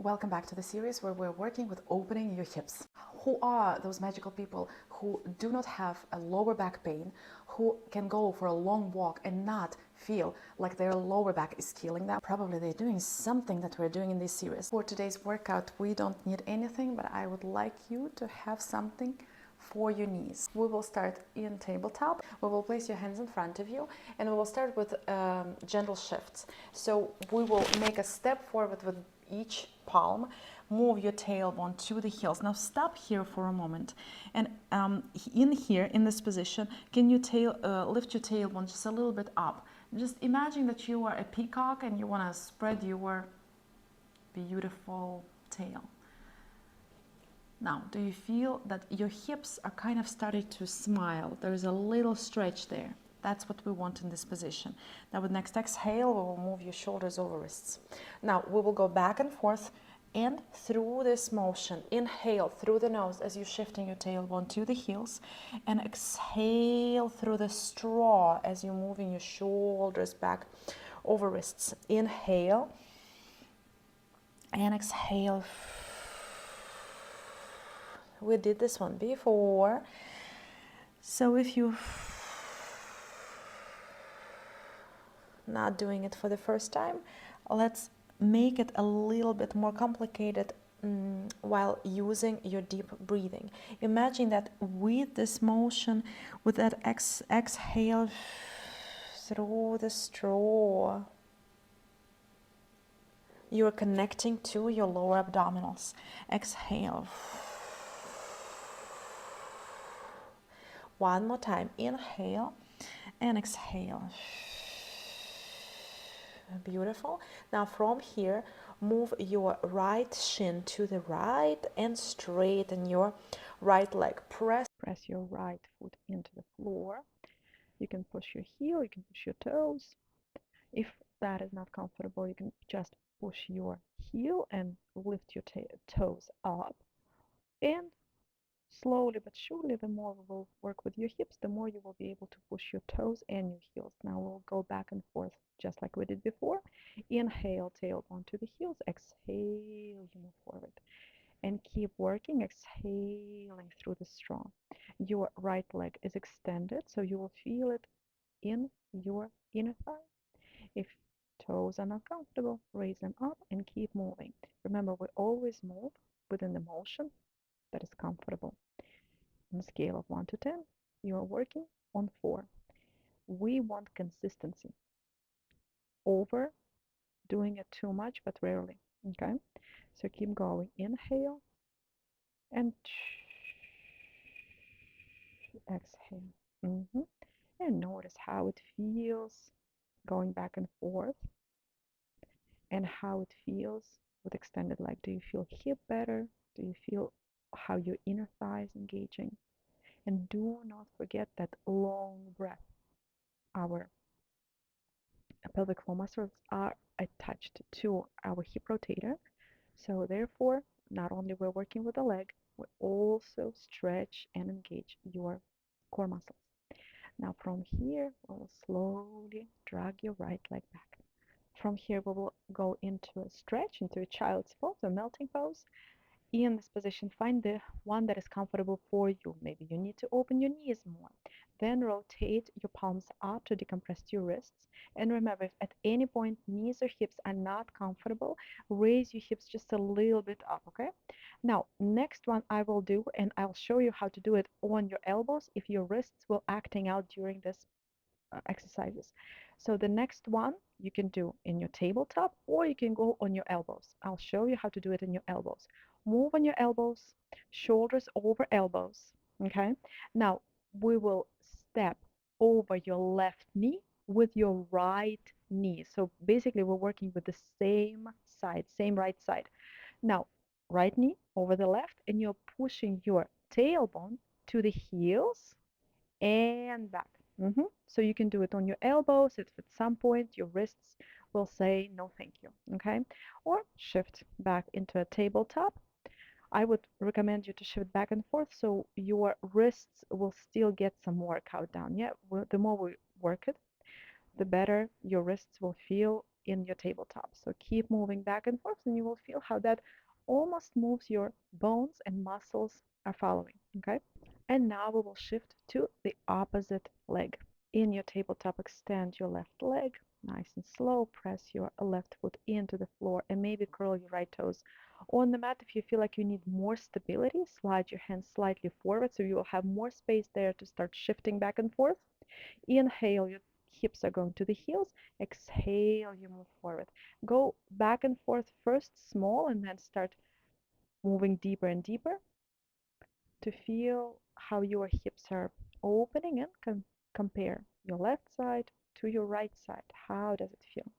Welcome back to the series where we're working with opening your hips. Who are those magical people who do not have a lower back pain, who can go for a long walk and not feel like their lower back is killing them? Probably they're doing something that we're doing in this series. For today's workout, we don't need anything, but I would like you to have something for your knees. We will start in tabletop. We will place your hands in front of you and we will start with gentle shifts. So we will make a step forward with each palm, move your tailbone to the heels. Now stop here for a moment, and in here, in this position, can you lift your tailbone just a little bit up? Just imagine that you are a peacock and you want to spread your beautiful tail. Now, do you feel that your hips are kind of starting to smile? There is a little stretch there. That's what we want in this position. Now with next exhale, we will move your shoulders over wrists. Now we will go back and forth and through this motion, inhale through the nose as you're shifting your tailbone to the heels, and exhale through the straw as you're moving your shoulders back over wrists. Inhale and exhale. We did this one before, so if you not doing it for the first time, let's make it a little bit more complicated while using your deep breathing. Imagine that with this motion, with that exhale through the straw, you are connecting to your lower abdominals. Exhale. One more time, inhale and exhale. Beautiful. Now from here, move your right shin to the right and straighten your right leg. Press your right foot into the floor. You can push your heel, you can push your toes. If that is not comfortable, you can just push your heel and lift your toes up. And slowly but surely, the more we will work with your hips, the more you will be able to push your toes and your heels. Now we'll go back and forth just like we did before. Inhale, tailbone to the heels. Exhale, you move forward. And keep working, exhaling through the straw. Your right leg is extended, so you will feel it in your inner thigh. If toes are not comfortable, raise them up and keep moving. Remember, we always move within the motion that is comfortable. On a scale of 1 to 10, you are working on 4. We want consistency. Over doing it too much, but rarely. Okay? So keep going. Inhale and exhale. And notice how it feels going back and forth and how it feels with extended leg. Do you feel hip better? Do you feel how your inner thigh is engaging? And do not forget that long breath. Our pelvic floor muscles are attached to our hip rotator, so therefore not only we're working with the leg, we also stretch and engage your core muscles. Now from here we'll slowly drag your right leg back. From here we will go into a stretch, into a child's pose, a melting pose. In this position, find the one that is comfortable for you. Maybe you need to open your knees more. Then rotate your palms up to decompress your wrists. And remember, if at any point knees or hips are not comfortable, raise your hips just a little bit up, okay? Now, next one I will do, and I'll show you how to do it on your elbows if your wrists will acting out during this exercises. So the next one you can do in your tabletop, or you can go on your elbows. I'll show you how to do it in your elbows. Move on your elbows, shoulders over elbows. Okay, now we will step over your left knee with your right knee. So basically we're working with the same side, same right side. Now right knee over the left, and you're pushing your tailbone to the heels and back. So you can do it on your elbows if at some point your wrists will say no thank you, okay? Or shift back into a tabletop. I would recommend you to shift back and forth so your wrists will still get some workout down. Yeah, the more we work it, the better your wrists will feel in your tabletop. So keep moving back and forth, and you will feel how that almost moves your bones and muscles are following. Okay? And now we will shift to the opposite leg. In your tabletop, extend your left leg, nice and slow. Press your left foot into the floor and maybe curl your right toes on the mat. If you feel like you need more stability, slide your hands slightly forward so you will have more space there to start shifting back and forth. Inhale, your hips are going to the heels. Exhale, you move forward. Go back and forth first small and then start moving deeper and deeper to feel how your hips are opening, and compare your left side to your right side. How does it feel?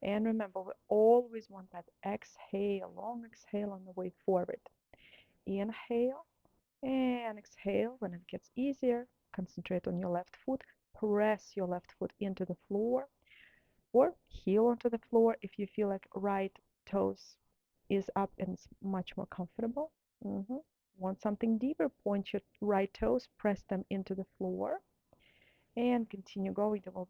And remember, we always want that exhale, long exhale on the way forward. Inhale and exhale. When it gets easier, concentrate on your left foot. Press your left foot into the floor or heel onto the floor if you feel like right toes is up and it's much more comfortable. Want something deeper? Point your right toes, press them into the floor, and continue going. There will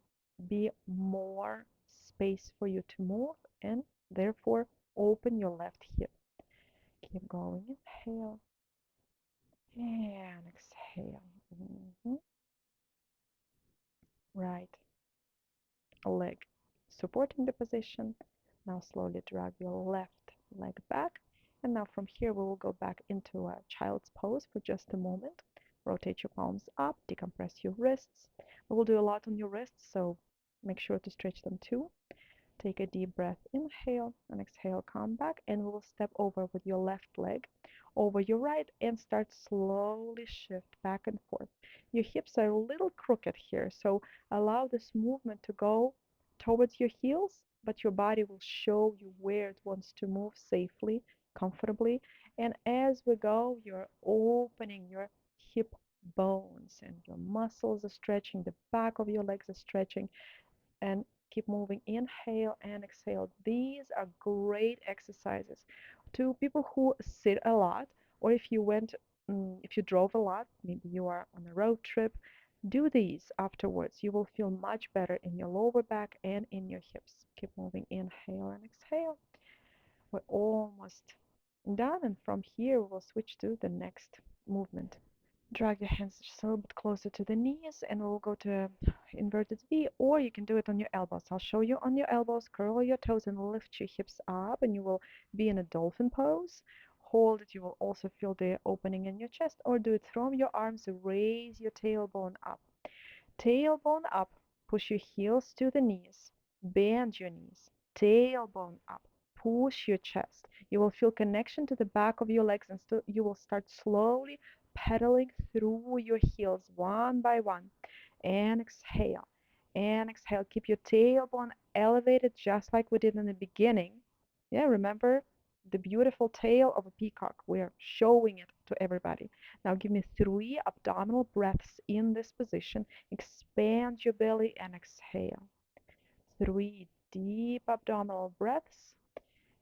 be more space for you to move, and therefore open your left hip. Keep going. Inhale and exhale. Right leg supporting the position. Now slowly drag your left leg back. And now from here we will go back into a child's pose for just a moment. Rotate your palms up, decompress your wrists. We will do a lot on your wrists, so make sure to stretch them too. Take a deep breath, inhale and exhale, come back, and we will step over with your left leg over your right and start slowly shift back and forth. Your hips are a little crooked here, so allow this movement to go towards your heels, but your body will show you where it wants to move safely, comfortably. And as we go, you're opening your hip bones and your muscles are stretching, the back of your legs are stretching, and keep moving. Inhale and exhale. These are great exercises to people who sit a lot, or if you if you drove a lot, maybe you are on a road trip. Do these afterwards. You will feel much better in your lower back and in your hips. Keep moving. Inhale and exhale. We're almost done, and from here we will switch to the next movement. Drag your hands just a little bit closer to the knees and we'll go to inverted V, or you can do it on your elbows. I'll show you on your elbows. Curl your toes and lift your hips up, and you will be in a dolphin pose. Hold it. You will also feel the opening in your chest, or do it from your arms. Raise your tailbone up. Tailbone up. Push your heels to the knees. Bend your knees. Tailbone up. Push your chest. You will feel connection to the back of your legs, and you will start slowly pedaling through your heels one by one. And exhale. And exhale. Keep your tailbone elevated just like we did in the beginning. Yeah, remember the beautiful tail of a peacock. We're showing it to everybody. Now give me 3 abdominal breaths in this position. Expand your belly and exhale. 3 deep abdominal breaths,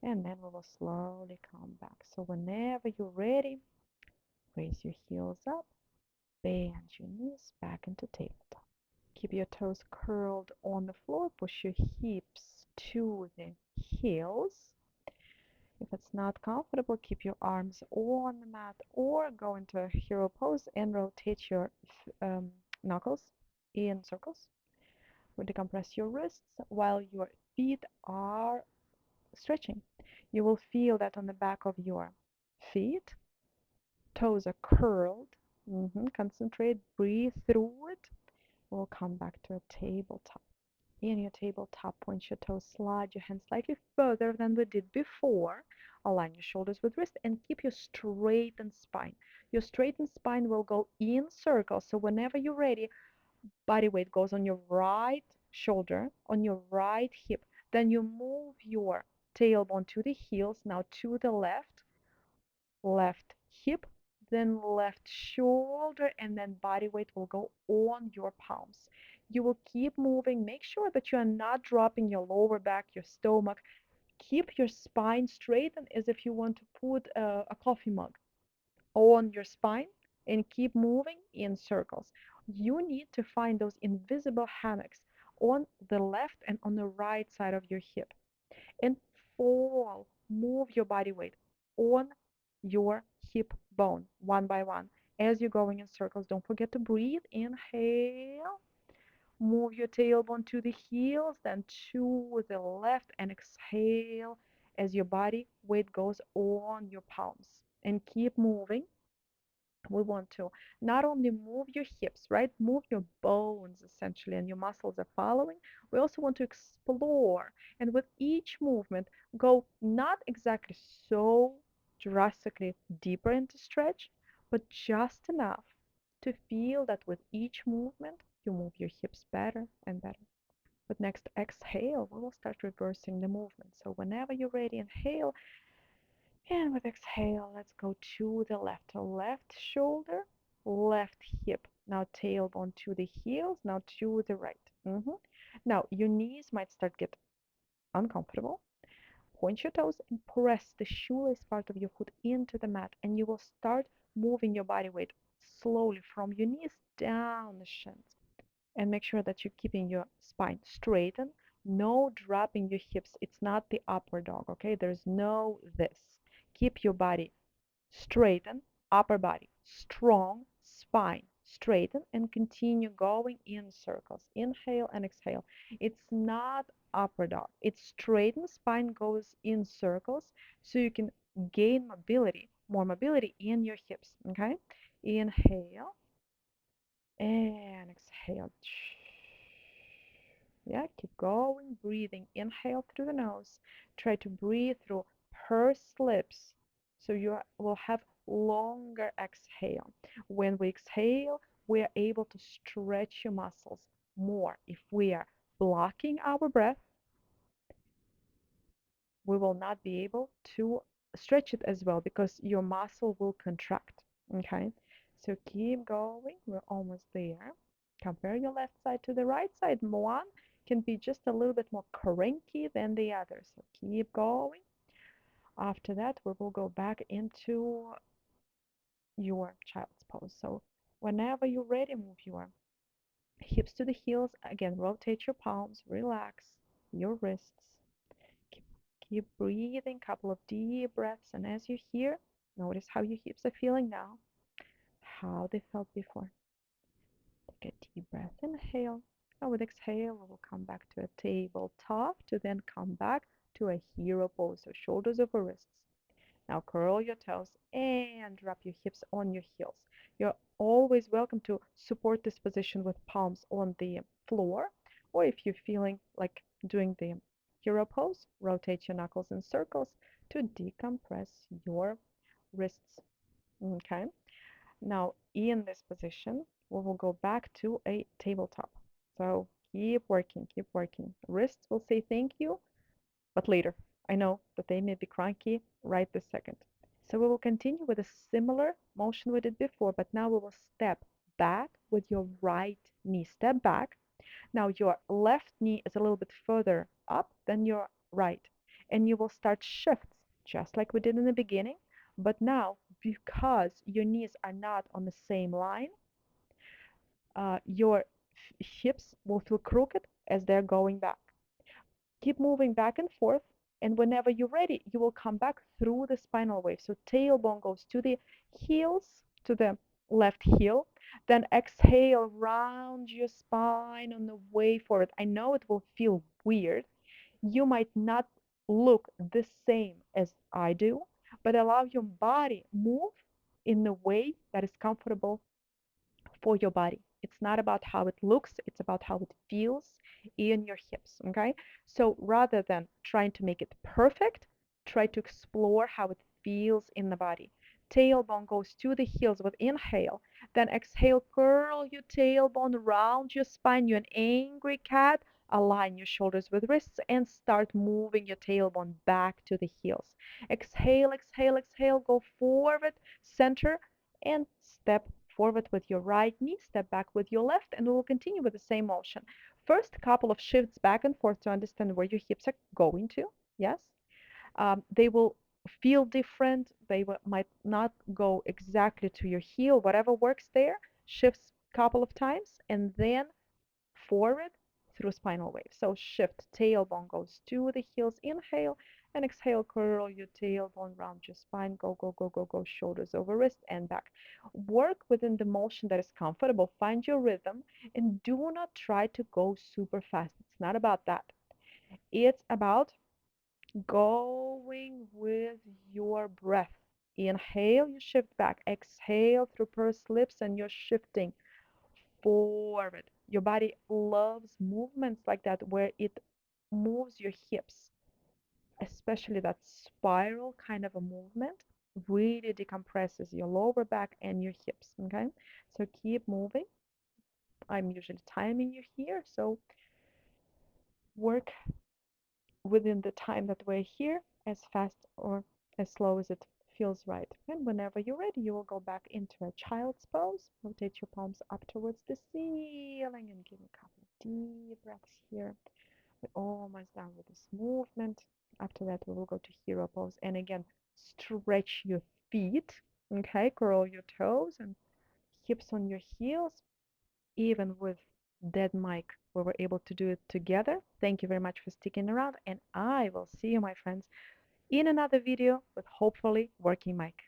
and then we will slowly come back. So whenever you're ready, raise your heels up, bend your knees back into tabletop. Keep your toes curled on the floor. Push your hips to the heels. If it's not comfortable, keep your arms on the mat or go into a hero pose and rotate your knuckles in circles. We decompress your wrists while your feet are stretching. You will feel that on the back of your feet. Toes are curled. Concentrate, breathe through it. We'll come back to a tabletop. In your tabletop, point your toes, slide your hands slightly further than we did before. Align your shoulders with wrist and keep your straightened spine. Your straightened spine will go in circles. So whenever you're ready, body weight goes on your right shoulder, on your right hip. Then you move your tailbone to the heels, now to the left hip, then left shoulder, and then body weight will go on your palms. You will keep moving. Make sure that you are not dropping your lower back, your stomach. Keep your spine straight and as if you want to put a coffee mug on your spine, and keep moving in circles. You need to find those invisible hammocks on the left and on the right side of your hip. And fall, move your body weight on your hip bone one by one. As you're going in circles, don't forget to breathe. Inhale, move your tailbone to the heels, then to the left, and exhale as your body weight goes on your palms. And keep moving. We want to not only move your hips, right? Move your bones essentially, and your muscles are following. We also want to explore, and with each movement, go not exactly so drastically deeper into stretch, but just enough to feel that with each movement, you move your hips better and better. With next exhale, we will start reversing the movement. So whenever you're ready, inhale, and with exhale, let's go to the left. So left shoulder, left hip. Now tailbone to the heels, now to the right. Now your knees might start get uncomfortable. Point your toes and press the shoelace part of your foot into the mat, and you will start moving your body weight slowly from your knees down the shins. And make sure that you're keeping your spine straightened, no dropping your hips. It's not the upward dog, okay? There's no this. Keep your body straighten, upper body strong, spine straighten, and continue going in circles. Inhale and exhale. It's not upper dog. It's straighten, spine goes in circles so you can gain mobility, more mobility in your hips. Okay? Inhale and exhale. Yeah, keep going, breathing. Inhale through the nose. Try to breathe through pursed lips so you will have longer exhale. When we exhale, we are able to stretch your muscles more. If we are blocking our breath, we will not be able to stretch it as well because your muscle will contract. Okay, so keep going. We're almost there. Compare your left side to the right side. One can be just a little bit more cranky than the other. So keep going. After that, we will go back into your child's pose. So whenever you're ready, move your hips to the heels. Again, rotate your palms, relax your wrists. Keep, keep breathing, couple of deep breaths. And as you hear, notice how your hips are feeling now, how they felt before. Take a deep breath, inhale. And with exhale, we will come back to a tabletop to then come back to a hero pose. So shoulders over wrists. Now curl your toes and drop your hips on your heels. You're always welcome to support this position with palms on the floor, or if you're feeling like doing the hero pose, rotate your knuckles in circles to decompress your wrists. Okay, now in this position, we will go back to a tabletop. So keep working, keep working. Wrists will say thank you, but later. I know that they may be cranky right this second. So we will continue with a similar motion we did before, but now we will step back with your right knee. Step back. Now your left knee is a little bit further up than your right. And you will start shifts, just like we did in the beginning. But now, because your knees are not on the same line, your hips will feel crooked as they're going back. Keep moving back and forth, and whenever you're ready, you will come back through the spinal wave. So tailbone goes to the heels, to the left heel, then exhale, round your spine on the way forward. I know it will feel weird. You might not look the same as I do, but allow your body move in the way that is comfortable for your body. It's not about how it looks, it's about how it feels in your hips, okay? So rather than trying to make it perfect, try to explore how it feels in the body. Tailbone goes to the heels with inhale, then exhale, curl your tailbone, round your spine, you're an angry cat, align your shoulders with wrists and start moving your tailbone back to the heels. Exhale, exhale, exhale, go forward, center, and step forward with your right knee, step back with your left, and we will continue with the same motion. First couple of shifts back and forth to understand where your hips are going to. Yes, they will feel different. They might not go exactly to your heel. Whatever works there, shifts a couple of times, and then forward through spinal waves. So shift, tailbone goes to the heels, inhale, and exhale, curl your tailbone round your spine, go, go, go, go, go, shoulders over wrist and back. Work within the motion that is comfortable, find your rhythm, and do not try to go super fast. It's not about that. It's about going with your breath. Inhale, you shift back. Exhale through pursed lips, and you're shifting forward. Your body loves movements like that where it moves your hips, especially that spiral kind of a movement really decompresses your lower back and your hips. Okay, so keep moving. I'm usually timing you here, so work within the time that we're here as fast or as slow as it feels right. And whenever you're ready, you will go back into a child's pose. Rotate your palms up towards the ceiling and give a couple of deep breaths here. We're almost done with this movement. After that, we will go to hero pose. And again, stretch your feet. Okay, curl your toes and hips on your heels. Even with dead mic, we were able to do it together. Thank you very much for sticking around, and I will see you, my friends, in another video with hopefully working mic.